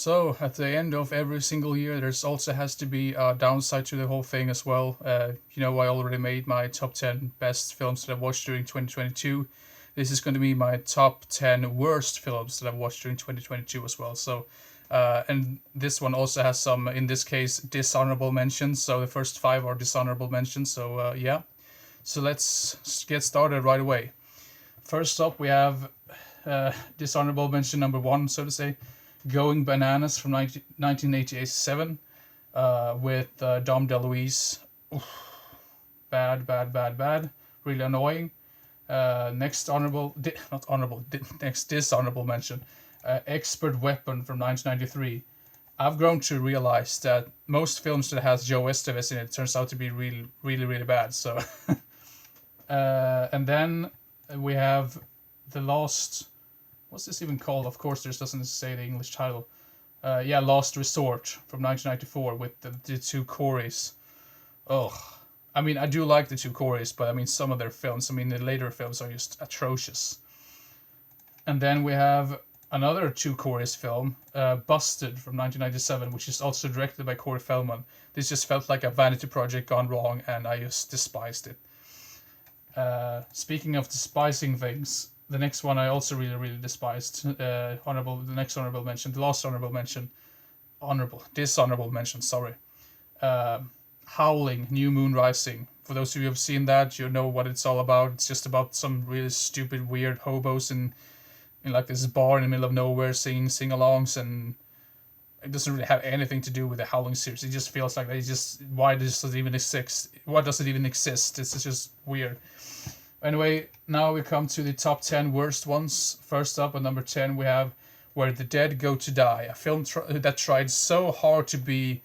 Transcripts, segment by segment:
So at the end of every single year, there's also has to be a downside to the whole thing as well. I already made my top 10 best films that I've watched during 2022. This is going to be my top 10 worst films that I've watched during 2022 as well. And this one also has some, in this case, dishonorable mentions. So the first five are dishonorable mentions. Yeah. So let's get started right away. First up, we have dishonorable mention number one, so to say, Going Bananas from 1987 with Dom DeLuise. Bad, bad, bad, bad. Really annoying. Next dishonorable mention, Expert Weapon from 1993. I've grown to realize that most films that has Joe Estevez in it turns out to be really, really, really bad. So, and then we have the Lost. What's this even called? Of course, this doesn't say the English title. Lost Resort from 1994 with the two Coreys. Ugh. I mean, I do like the two Coreys, but I mean, some of their films, I mean, the later films are just atrocious. And then we have another two Coreys film, Busted from 1997, which is also directed by Corey Feldman. This just felt like a vanity project gone wrong, and I just despised it. Speaking of despising things, the next one I also really, really despised. The next honorable mention, the last dishonorable mention, sorry. Howling, New Moon Rising. For those of you who have seen that, you know what it's all about. It's just about some really stupid, weird hobos in like this bar in the middle of nowhere singing sing-alongs, and it doesn't really have anything to do with the Howling series. It just feels like why does it even exist? Why does it even exist? It's just weird. Anyway, now we come to the top 10 worst ones. First up at number 10, we have Where the Dead Go to Die, a film that tried so hard to be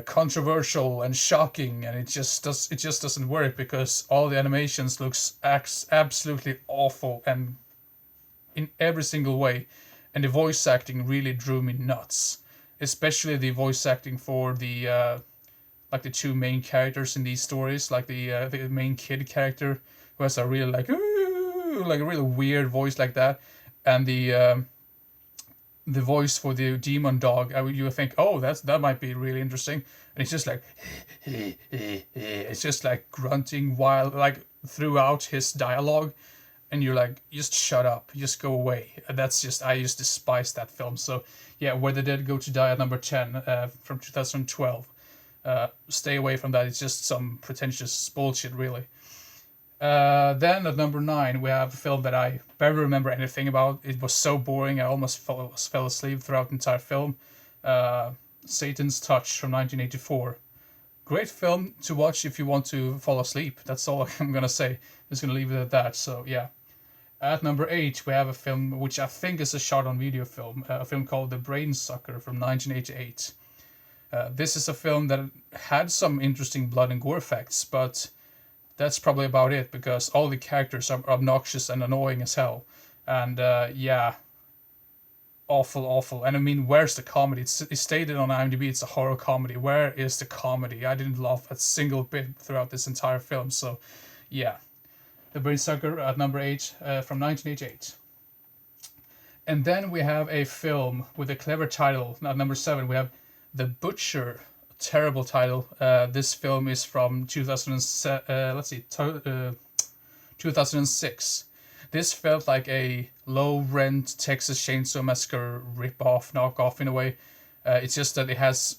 controversial and shocking, and it just doesn't work because all the animations looks absolutely awful and in every single way, and the voice acting really drew me nuts, especially the voice acting for the like the two main characters in these stories, like the main kid character who has a really like a really weird voice like that, and the voice for the demon dog. You would think, oh, that might be really interesting, and it's just like it's just like grunting while like throughout his dialogue, and you're like, just shut up, just go away. And I just despise that film. So yeah, Where the Dead Go to Die at number 10 from 2012. Stay away from that. It's just some pretentious bullshit, really. Then at number 9, we have a film that I barely remember anything about. It was so boring, I almost fell asleep throughout the entire film. Satan's Touch from 1984. Great film to watch if you want to fall asleep. That's all I'm gonna say. I'm just gonna leave it at that. So yeah. At number 8, we have a film which I think is a shot-on-video film. A film called The Brainsucker from 1988. This is a film that had some interesting blood and gore effects, but that's probably about it because all the characters are obnoxious and annoying as hell. And awful, awful. And I mean, where's the comedy? It's stated on IMDb it's a horror comedy. Where is the comedy? I didn't laugh a single bit throughout this entire film. So, yeah. The Brainsucker at number 8 from 1988. And then we have a film with a clever title. At number 7, we have The Butcher. Terrible title. This film is from 2006. This felt like a low-rent Texas Chainsaw Massacre rip-off, knockoff in a way. It's just that it has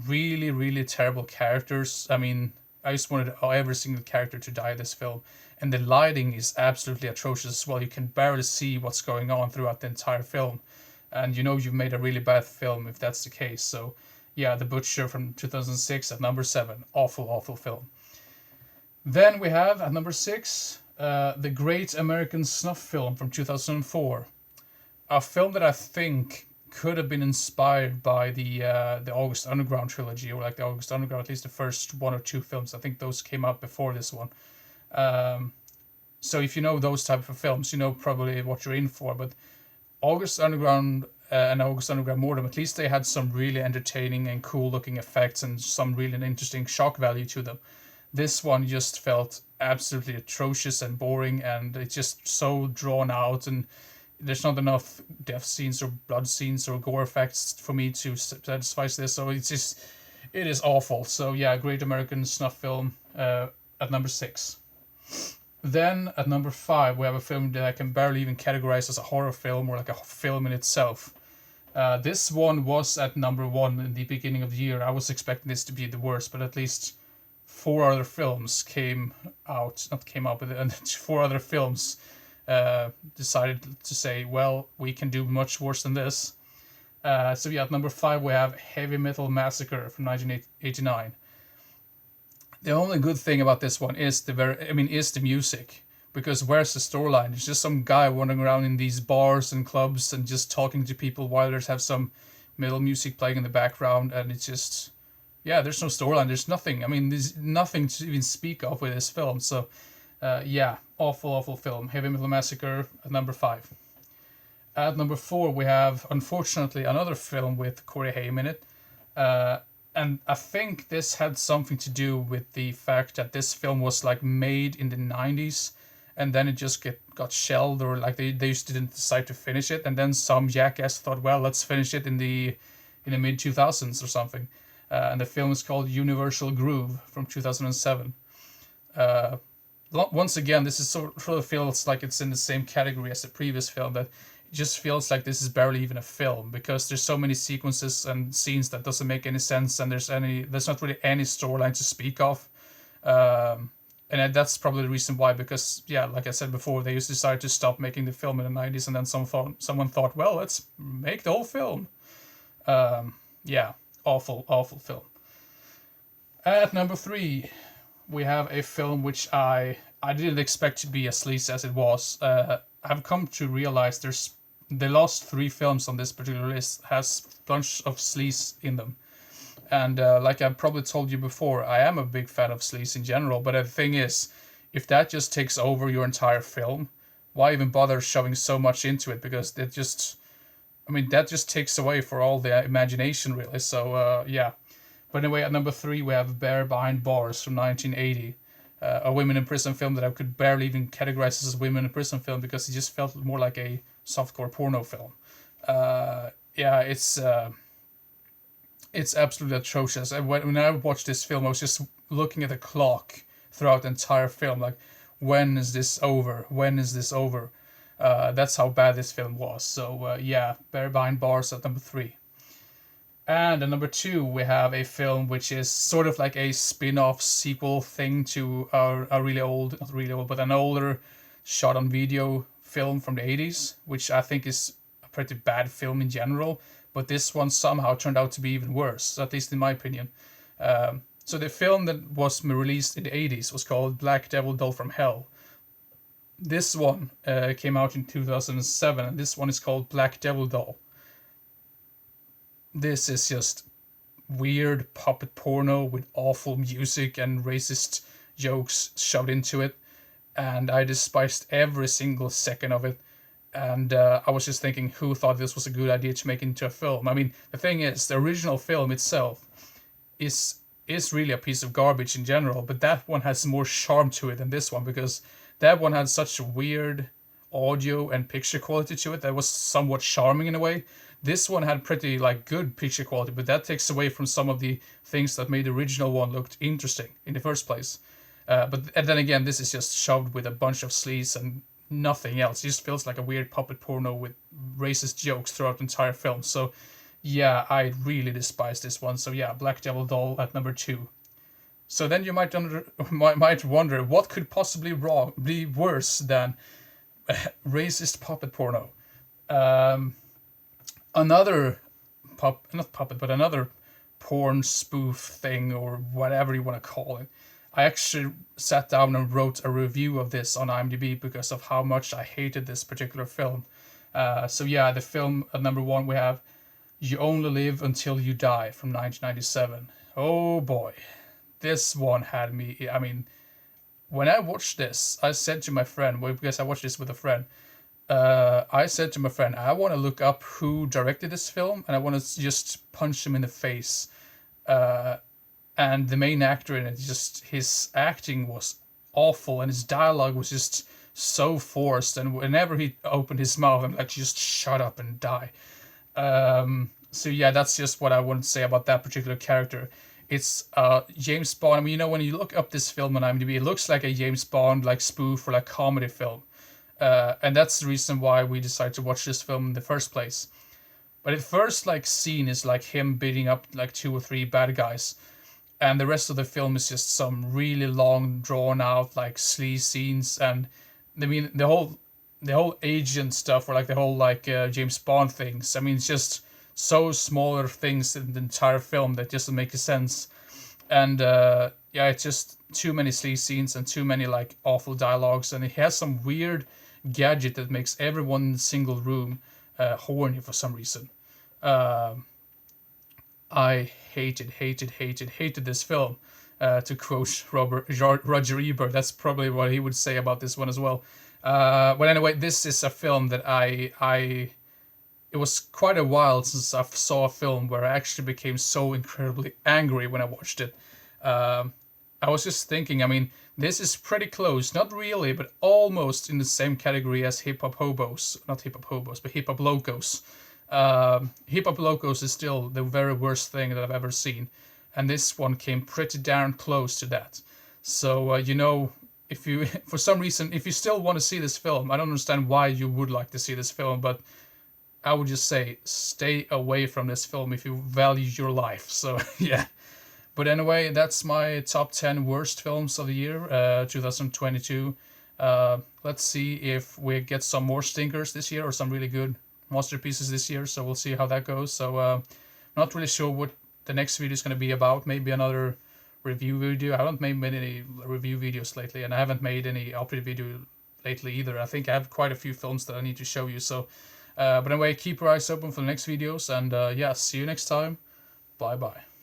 really, really terrible characters. I mean, I just wanted every single character to die in this film. And the lighting is absolutely atrocious as well. You can barely see what's going on throughout the entire film. And you know you've made a really bad film if that's the case. So, yeah, The Butcher from 2006 at number 7. Awful, awful film. Then we have, at number 6, The Great American Snuff Film from 2004. A film that I think could have been inspired by the August Underground trilogy, or like the August Underground, at least the first one or two films. I think those came out before this one. So if you know those type of films, you know probably what you're in for. But August Underground and August Underground Mortem, at least they had some really entertaining and cool looking effects and some really interesting shock value to them. This one just felt absolutely atrocious and boring, and it's just so drawn out, and there's not enough death scenes or blood scenes or gore effects for me to satisfy this. So it is awful. So yeah, Great American Snuff Film at number 6. Then at number 5, we have a film that I can barely even categorize as a horror film or like a film in itself. This one was at number 1 in the beginning of the year. I was expecting this to be the worst, but at least 4 other films came out, not came out, but 4 other films decided to say, well, we can do much worse than this. So yeah, at number 5 we have Heavy Metal Massacre from 1989. The only good thing about this one is the music, because where's the storyline? It's just some guy wandering around in these bars and clubs and just talking to people while there's have some metal music playing in the background, and it's just, yeah, there's no storyline. There's nothing. I mean, there's nothing to even speak of with this film. So, yeah, awful film. Heavy Metal Massacre at number 5. At number 4, we have, unfortunately, another film with Corey Haim in it. And I think this had something to do with the fact that this film was like made in the 90s, and then it just got shelved, or like they just didn't decide to finish it, and then some jackass thought, well, let's finish it in the mid 2000s or something. And the film is called Universal Groove from 2007. Once again, this is sort of feels like it's in the same category as the previous film, that it just feels like this is barely even a film, because there's so many sequences and scenes that doesn't make any sense, and there's not really any storyline to speak of. And that's probably the reason why, because yeah, like I said before, they just decided to stop making the film in the 90s, and then someone thought, well, let's make the whole film. Yeah, awful film. At number 3, we have a film which I didn't expect to be as sleazy as it was. I've come to realize the last 3 films on this particular list has a bunch of sleaze in them. And like I've probably told you before, I am a big fan of sleaze in general, but the thing is, if that just takes over your entire film, why even bother shoving so much into it? Because that just takes away for all the imagination, really. So, yeah. But anyway, at number 3, we have Bear Behind Bars from 1980. A women in prison film that I could barely even categorize as a women in prison film, because it just felt more like a softcore porno film. Yeah, it's absolutely atrocious. And when I watched this film, I was just looking at the clock throughout the entire film, like, when is this over? When is this over? That's how bad this film was. So, yeah, Bear Behind Bars at number 3. And at number 2, we have a film which is sort of like a spin-off sequel thing to a really old, not really old, but an older shot on video film from the 80s, which I think is a pretty bad film in general. But this one somehow turned out to be even worse, at least in my opinion. So the film that was released in the 80s was called Black Devil Doll from Hell. This one came out in 2007, and this one is called Black Devil Doll. This is just weird puppet porno with awful music and racist jokes shoved into it. And I despised every single second of it. And I was just thinking, who thought this was a good idea to make into a film? I mean, the thing is, the original film itself is really a piece of garbage in general, but that one has more charm to it than this one, because that one had such weird audio and picture quality to it that was somewhat charming in a way. This one had pretty good picture quality, but that takes away from some of the things that made the original one look interesting in the first place. And then again, this is just shoved with a bunch of sleaze and nothing else. It just feels like a weird puppet porno with racist jokes throughout the entire film. So yeah, I really despise this one. So yeah, Black Devil Doll at number 2. So then you might wonder, what could possibly be worse than racist puppet porno? Another another porn spoof thing, or whatever you want to call it. I actually sat down and wrote a review of this on IMDb because of how much I hated this particular film. So yeah, the film at number 1 we have You Only Live Until You Die from 1997. Oh boy, this one had me. I mean, when I watched this, I said to my friend, because I watched this with a friend, I said to my friend, I want to look up who directed this film, and I want to just punch him in the face. And the main actor in it, just his acting was awful, and his dialogue was just so forced, and whenever he opened his mouth, I'm like, just shut up and die. So yeah, that's just what I want to say about that particular character. It's James Bond. I mean, when you look up this film on IMDb, it looks like a James Bond like spoof or like comedy film, and that's the reason why we decided to watch this film in the first place. But the first like scene is like him beating up like two or three bad guys, and the rest of the film is just some really long, drawn out like sleaze scenes. And I mean the whole agent stuff, or like the whole like James Bond things. I mean, it's just so smaller things in the entire film that just doesn't make sense. And yeah, it's just too many sleaze scenes and too many like awful dialogues. And it has some weird gadget that makes everyone in the single room horny for some reason. Uh, I hated this film. To quote Roger Ebert, that's probably what he would say about this one as well. But anyway, this is a film that it was quite a while since I saw a film where I actually became so incredibly angry when I watched it. I was just thinking, I mean, this is pretty close, not really, but almost in the same category as Hip Hop Hobos. Not Hip Hop Hobos, but Hip Hop Locos. Hip Hop Locos is still the very worst thing that I've ever seen, and this one came pretty darn close to that. So if you for some reason, if you still want to see this film, I don't understand why you would like to see this film, but I would just say stay away from this film if you value your life. So yeah. But anyway, that's my top 10 worst films of the year, 2022. Let's see if we get some more stinkers this year or some really good masterpieces this year. So we'll see how that goes. So not really sure what the next video is going to be about. Maybe another review video. I haven't made many review videos lately, and I haven't made any update video lately either. I think I have quite a few films that I need to show you. So, but anyway, keep your eyes open for the next videos, and yeah, see you next time. Bye bye.